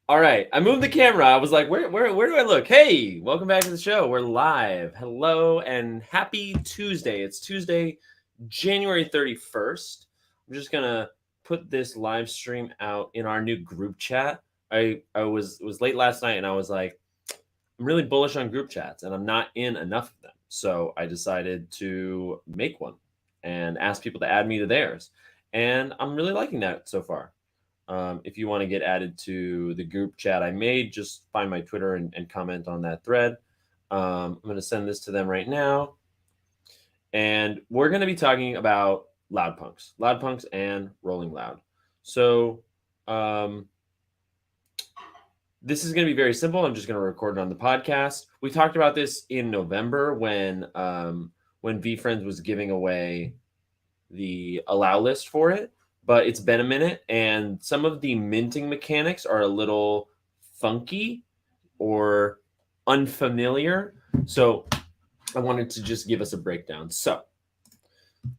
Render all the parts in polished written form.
All right, I moved the camera. I was like, where do I look? Hey, welcome back to the show. We're live. Hello and happy Tuesday. It's Tuesday, January 31st. I'm just gonna put this live stream out in our new group chat. I was late last night and I was like, I'm really bullish on group chats and I'm not in enough of them. So I decided to make one and ask people to add me to theirs. And I'm really liking that so far. If you want to get added to the group chat I made, just find my Twitter and comment on that thread. I'm going to send this to them right now. And we're going to be talking about LoudPunx and Rolling Loud. So this is going to be very simple. I'm just going to record it on the podcast. We talked about this in November when VFriends was giving away the allow list for it, but it's been a minute and some of the minting mechanics are a little funky or unfamiliar. So I wanted to just give us a breakdown. So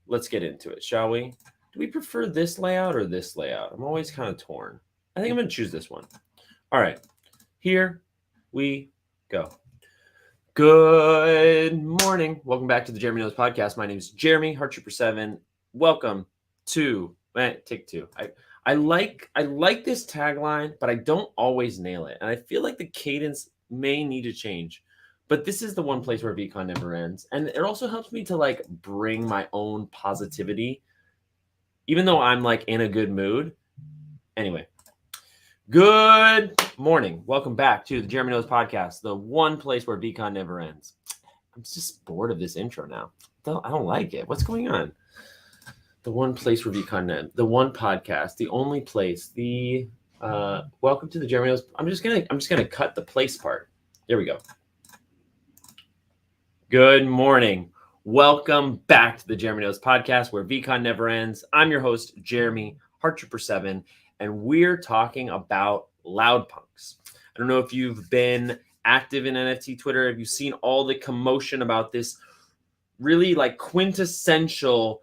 let's get into it, shall we? Do we prefer this layout or this layout? I'm always kind of torn. I think I'm going to choose this one. All right, here we go. Good morning. Welcome back to the Jeremy Knows Podcast. My name is Jeremy, HeartTrooper7. Welcome to take two. I like this tagline, but I don't always nail it. And I feel like the cadence may need to change. But this is the one place where VCon never ends. And it also helps me to like bring my own positivity, even though I'm like in a good mood. Anyway, good morning. Welcome back to the Jeremy Knows Podcast, the one place where VCon never ends. I'm just bored of this intro now. I don't like it. What's going on? The one place where VCon ends, the one podcast, the only place, the welcome to the Jeremy Knows. I'm just gonna cut the place part. There we go. Good morning. Welcome back to the Jeremy Knows Podcast, where VCon never ends. I'm your host, Jeremy, HeartTrooper7, and we're talking about LoudPunx. I don't know if you've been active in NFT Twitter. Have you seen all the commotion about this really like quintessential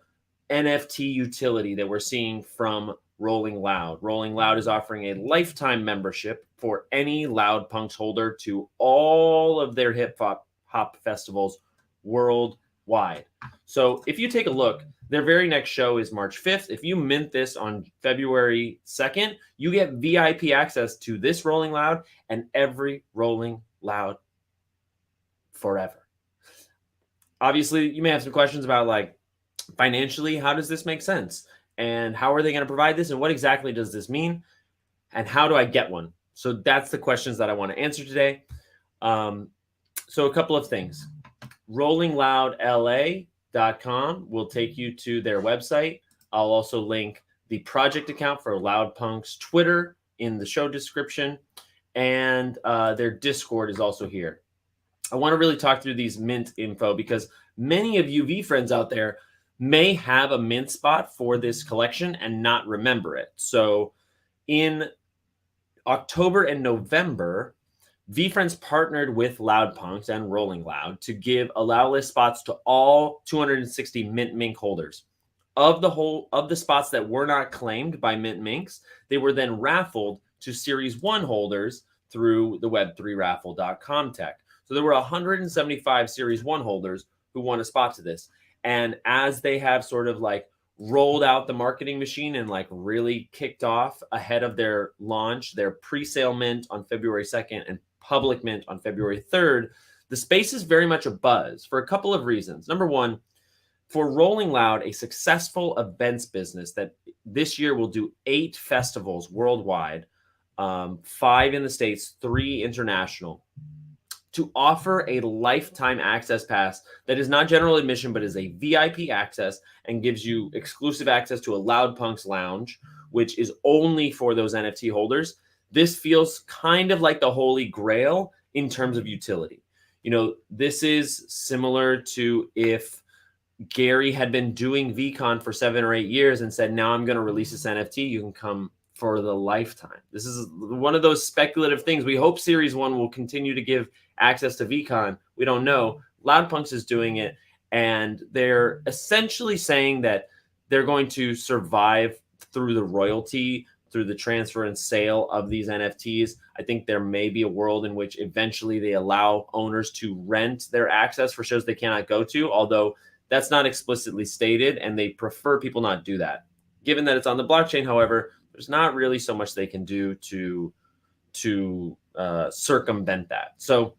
NFT utility that we're seeing from Rolling Loud? Rolling Loud is offering a lifetime membership for any LoudPunx holder to all of their hip hop festivals worldwide. So if you take a look, their very next show is March 5th. If you mint this on February 2nd, you get VIP access to this Rolling Loud and every Rolling Loud forever. Obviously, you may have some questions about like financially, how does this make sense? And how are they going to provide this? And what exactly does this mean? And how do I get one? So that's the questions that I want to answer today. So a couple of things. RollingLoudLA.com will take you to their website. I'll also link the project account for LoudPunx Twitter in the show description. And their Discord is also here. I want to really talk through these mint info because many of you VFriends out there may have a mint spot for this collection and not remember it. So in October and November, VFriends partnered with LoudPunx and Rolling Loud to give allow list spots to all 260 Mint Mink holders. Of the spots that were not claimed by Mint Minks, they were then raffled to Series 1 holders through the Web3Raffle.com tech. So there were 175 Series 1 holders who won a spot to this. And as they have sort of like rolled out the marketing machine and like really kicked off ahead of their launch, their pre-sale mint on February 2nd and public mint on February 3rd, the space is very much a buzz for a couple of reasons. Number one, for Rolling Loud, a successful events business that this year will do 8 festivals worldwide, 5 in the States, 3 international, to offer a lifetime access pass that is not general admission, but is a VIP access and gives you exclusive access to a LoudPunx lounge, which is only for those NFT holders. This feels kind of like the holy grail in terms of utility. You know, this is similar to if Gary had been doing VCon for 7 or 8 years and said, now I'm going to release this NFT, you can come for the lifetime. This is one of those speculative things. We hope Series 1 will continue to give access to VCon. We don't know. LoudPunx is doing it, and they're essentially saying that they're going to survive through the royalty through the transfer and sale of these NFTs. I think there may be a world in which eventually they allow owners to rent their access for shows they cannot go to, although that's not explicitly stated, and they prefer people not do that. Given that it's on the blockchain, however, there's not really so much they can do to circumvent that. So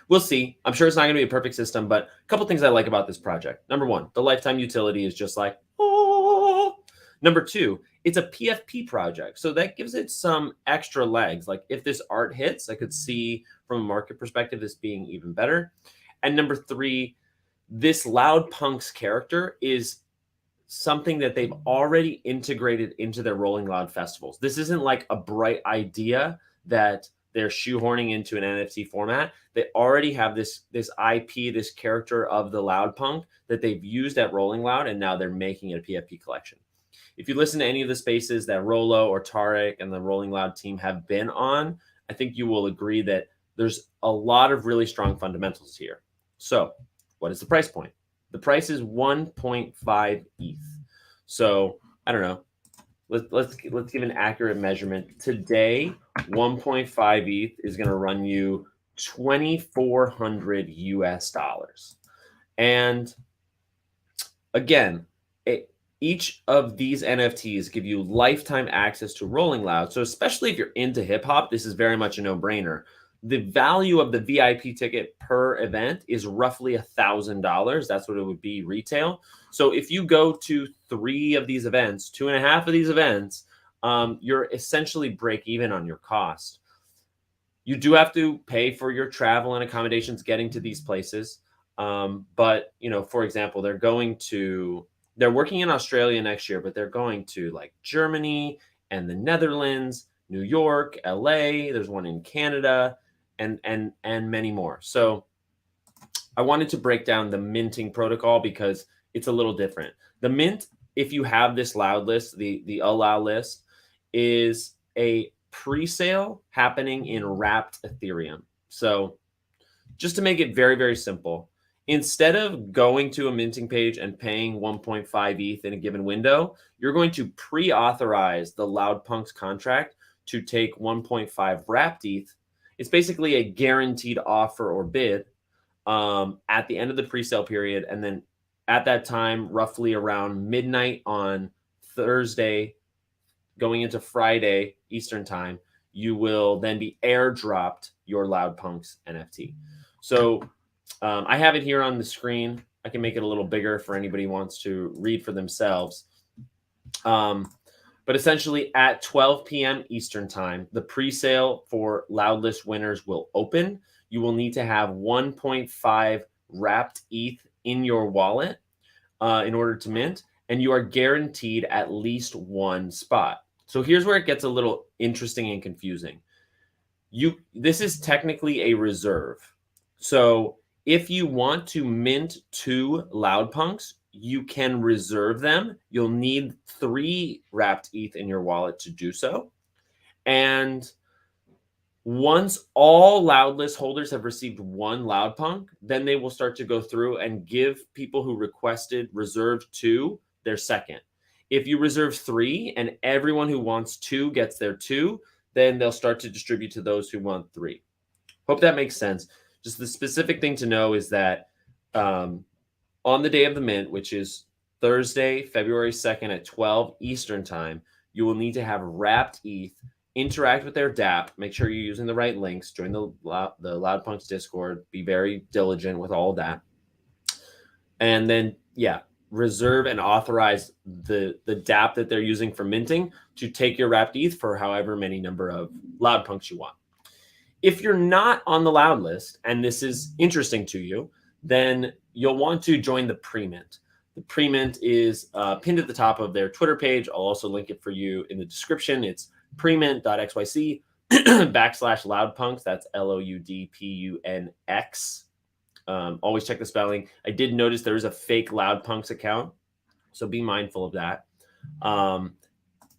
we'll see. I'm sure it's not going to be a perfect system, but a couple things I like about this project. Number one, the lifetime utility is just like, oh. Number two, it's a PFP project. So that gives it some extra legs. Like if this art hits, I could see from a market perspective this being even better. And number three, this LoudPunx character is something that they've already integrated into their Rolling Loud festivals. This isn't like a bright idea that they're shoehorning into an NFT format. They already have this IP, this character of the LoudPunx that they've used at Rolling Loud, and now they're making it a PFP collection. If you listen to any of the spaces that Rolo or Tarek and the Rolling Loud team have been on, I think you will agree that there's a lot of really strong fundamentals here. So what is the price point? The price is 1.5 ETH. So I don't know. Let's give an accurate measurement. Today, 1.5 ETH is going to run you $2,400 US. And again, each of these NFTs give you lifetime access to Rolling Loud. So especially if you're into hip hop, this is very much a no-brainer. The value of the VIP ticket per event is roughly $1,000. That's what it would be retail. So if you go to 3 of these events, 2.5 of these events, you're essentially break even on your cost. You do have to pay for your travel and accommodations getting to these places. But, you know, for example, they're working in Australia next year, but they're going to like Germany and the Netherlands, New York, LA. There's one in Canada, and many more. So I wanted to break down the minting protocol because it's a little different. The mint, if you have this Loud list, the allow list, is a pre-sale happening in wrapped Ethereum. So just to make it very, very simple, instead of going to a minting page and paying 1.5 ETH in a given window, you're going to pre-authorize the LoudPunx contract to take 1.5 wrapped ETH. It's basically a guaranteed offer or bid at the end of the pre-sale period. And then at that time, roughly around midnight on Thursday, going into Friday Eastern time, you will then be airdropped your LoudPunx NFT. So I have it here on the screen. I can make it a little bigger for anybody who wants to read for themselves. But essentially at 12 p.m. Eastern time, the pre-sale for Loud List winners will open. You will need to have 1.5 wrapped ETH in your wallet in order to mint, and you are guaranteed at least one spot. So here's where it gets a little interesting and confusing. This is technically a reserve. So if you want to mint 2 LoudPunx, you can reserve them. You'll need 3 wrapped ETH in your wallet to do so. And once all Loudlist holders have received 1 LoudPunx, then they will start to go through and give people who requested reserved 2 their second. If you reserve 3 and everyone who wants 2 gets their 2, then they'll start to distribute to those who want 3. Hope that makes sense. Just the specific thing to know is that on the day of the mint, which is Thursday, February 2nd at 12 Eastern time, you will need to have wrapped ETH, interact with their DApp, make sure you're using the right links, join the LoudPunx Discord, be very diligent with all of that. And then, reserve and authorize the DApp that they're using for minting to take your wrapped ETH for however many number of LoudPunx you want. If you're not on the Loud list and this is interesting to you, then you'll want to join the pre-mint. The pre-mint is pinned at the top of their Twitter page. I'll also link it for you in the description. It's premint.xyz /LoudPunx. That's LoudPunx. Always check the spelling. I did notice there is a fake LoudPunx account, so be mindful of that.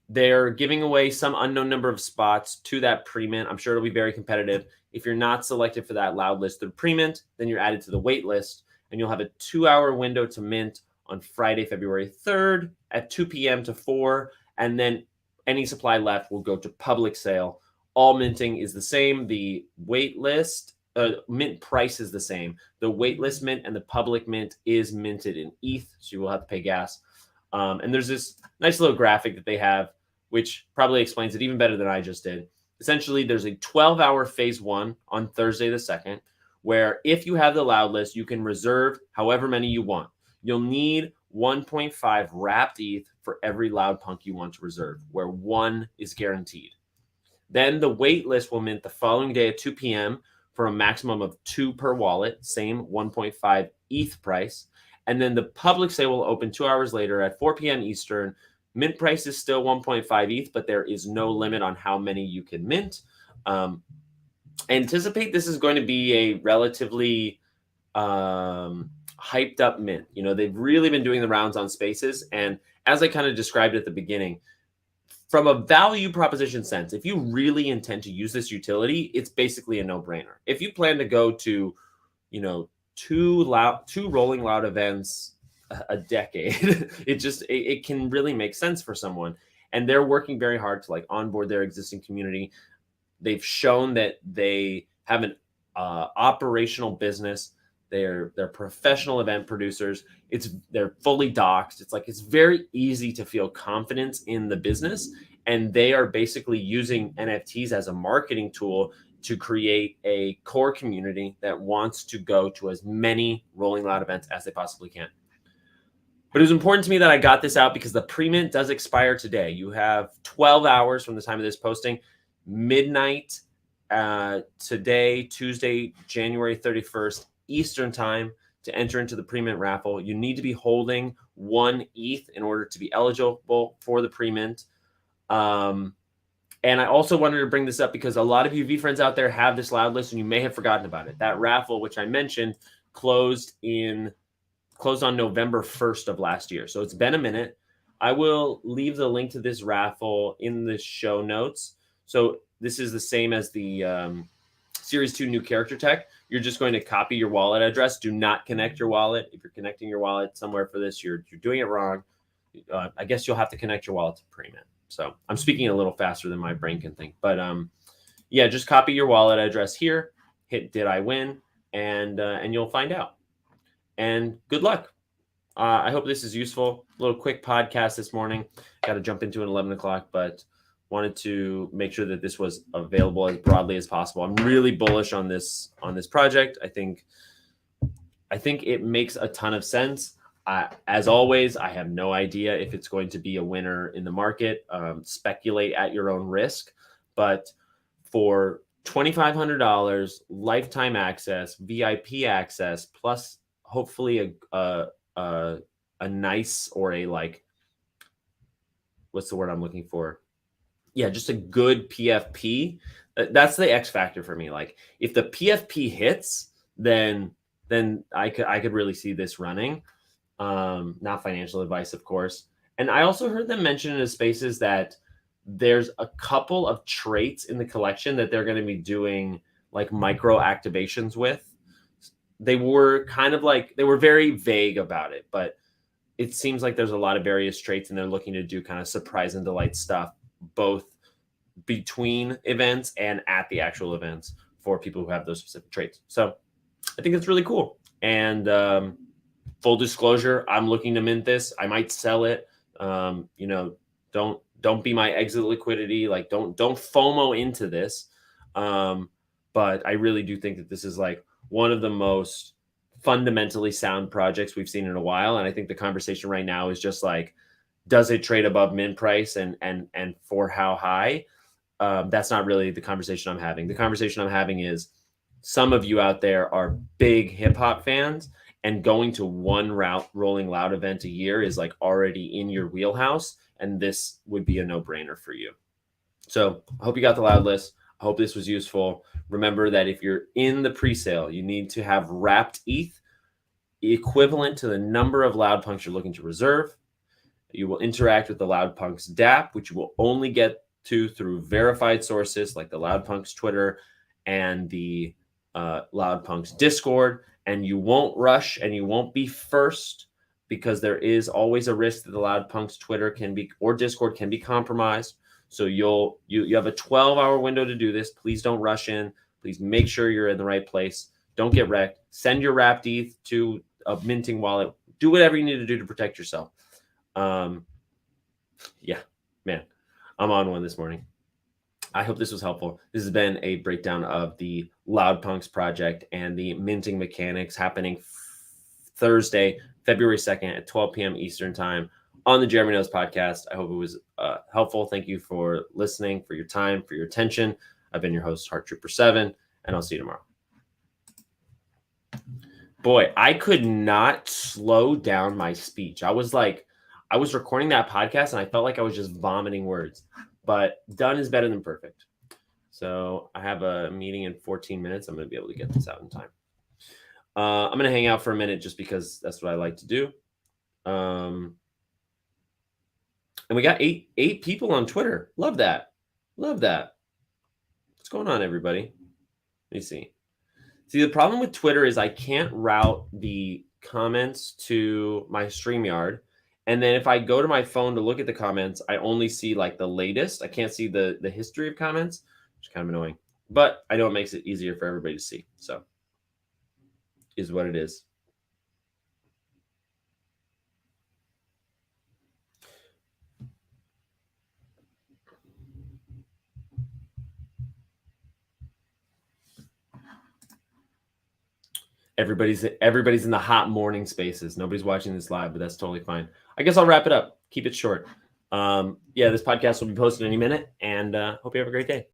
They're giving away some unknown number of spots to that pre-mint. I'm sure it'll be very competitive. If you're not selected for that Loud list through pre-mint, then you're added to the wait list, and you'll have a 2-hour window to mint on Friday, February 3rd at 2 p.m. to 4. And then Any supply left will go to public sale. All minting is the same. The wait list mint price is the same. The waitlist mint and the public mint is minted in ETH, so you will have to pay gas. And there's this nice little graphic that they have, which probably explains it even better than I just did. Essentially, there's a 12-hour phase one on Thursday the 2nd, where if you have the loud list, you can reserve however many you want. You'll need 1.5 wrapped ETH for every LoudPunx you want to reserve, where 1 is guaranteed. Then the wait list will mint the following day at 2 p.m. for a maximum of 2 per wallet, same 1.5 ETH price. And then the public sale will open 2 hours later at 4 p.m. Eastern. Mint price is still 1.5 ETH, but there is no limit on how many you can mint. Anticipate this is going to be a relatively hyped up mint. You know, they've really been doing the rounds on Spaces. And as I kind of described at the beginning, from a value proposition sense, if you really intend to use this utility, it's basically a no-brainer. If you plan to go to, you know, two Rolling Loud events a decade, it can really make sense for someone. And they're working very hard to like onboard their existing community. They've shown that they have an operational business. They're professional event producers. They're fully doxed. It's very easy to feel confidence in the business, and they are basically using NFTs as a marketing tool to create a core community that wants to go to as many Rolling Loud events as they possibly can. But it was important to me that I got this out because the pre-mint does expire today. You have 12 hours from the time of this posting, midnight today, Tuesday, January 31st, Eastern time, to enter into the pre-mint raffle. You need to be holding 1 ETH in order to be eligible for the pre-mint. And I also wanted to bring this up because a lot of you V-Friends out there have this loud list and you may have forgotten about it. That raffle, which I mentioned, closed on November 1st of last year. So it's been a minute. I will leave the link to this raffle in the show notes. So this is the same as the Series 2 new character tech. You're just going to copy your wallet address. Do not connect your wallet. If you're connecting your wallet somewhere for this, you're doing it wrong. I guess you'll have to connect your wallet to pre-mint. So I'm speaking a little faster than my brain can think. But yeah, just copy your wallet address here. Hit did I win? And you'll find out. And good luck. I hope this is useful. A little quick podcast this morning. Got to jump into it at 11 o'clock, but wanted to make sure that this was available as broadly as possible. I'm really bullish on this project. I think it makes a ton of sense. As always, I have no idea if it's going to be a winner in the market. Speculate at your own risk. But for $2,500, lifetime access, VIP access, plus hopefully a nice, or a like, what's the word I'm looking for? Yeah, just a good PFP. That's the X factor for me. Like if the PFP hits, then I could really see this running. Not financial advice, of course. And I also heard them mention in the Spaces that there's a couple of traits in the collection that they're going to be doing like micro activations with. They were very vague about it, but it seems like there's a lot of various traits and they're looking to do kind of surprise and delight stuff, both between events and at the actual events for people who have those specific traits. So I think it's really cool. And full disclosure, I'm looking to mint this. I might sell it. Don't be my exit liquidity. Like don't FOMO into this. But I really do think that this is like one of the most fundamentally sound projects we've seen in a while. And I think the conversation right now is just like, does it trade above mint price and for how high? That's not really the conversation I'm having. The conversation I'm having is some of you out there are big hip hop fans, and going to one Rolling Loud event a year is like already in your wheelhouse. And this would be a no-brainer for you. So I hope you got the loud list. I hope this was useful. Remember that if you're in the pre-sale, you need to have wrapped ETH equivalent to the number of LoudPunx you're looking to reserve. You will interact with the LoudPunx DApp, which you will only get to through verified sources like the LoudPunx Twitter and the LoudPunx Discord. And you won't rush and you won't be first, because there is always a risk that the LoudPunx Twitter or Discord can be compromised. So you have a 12-hour window to do this. Please don't rush in. Please make sure you're in the right place. Don't get wrecked. Send your wrapped ETH to a minting wallet. Do whatever you need to do to protect yourself. Yeah, man, I'm on one this morning. I hope this was helpful. This has been a breakdown of the LoudPunx project and the minting mechanics happening Thursday, February 2nd at 12 p.m. Eastern time on the Jeremy Knows podcast. I hope it was helpful. Thank you for listening, for your time, for your attention. I've been your host, Heart Trooper 7, and I'll see you tomorrow. Boy, I could not slow down my speech. I was recording that podcast and I felt like I was just vomiting words, but done is better than perfect. So I have a meeting in 14 minutes. I'm going to be able to get this out in time. I'm going to hang out for a minute just because that's what I like to do. And we got eight people on Twitter. Love that. Love that. What's going on, everybody? Let me see. See, the problem with Twitter is I can't route the comments to my StreamYard. And then if I go to my phone to look at the comments, I only see like the latest. I can't see the history of comments, which is kind of annoying. But I know it makes it easier for everybody to see. So is what it is. Everybody's in the hot morning spaces. Nobody's watching this live, but that's totally fine. I guess I'll wrap it up. Keep it short. Yeah, this podcast will be posted any minute, and hope you have a great day.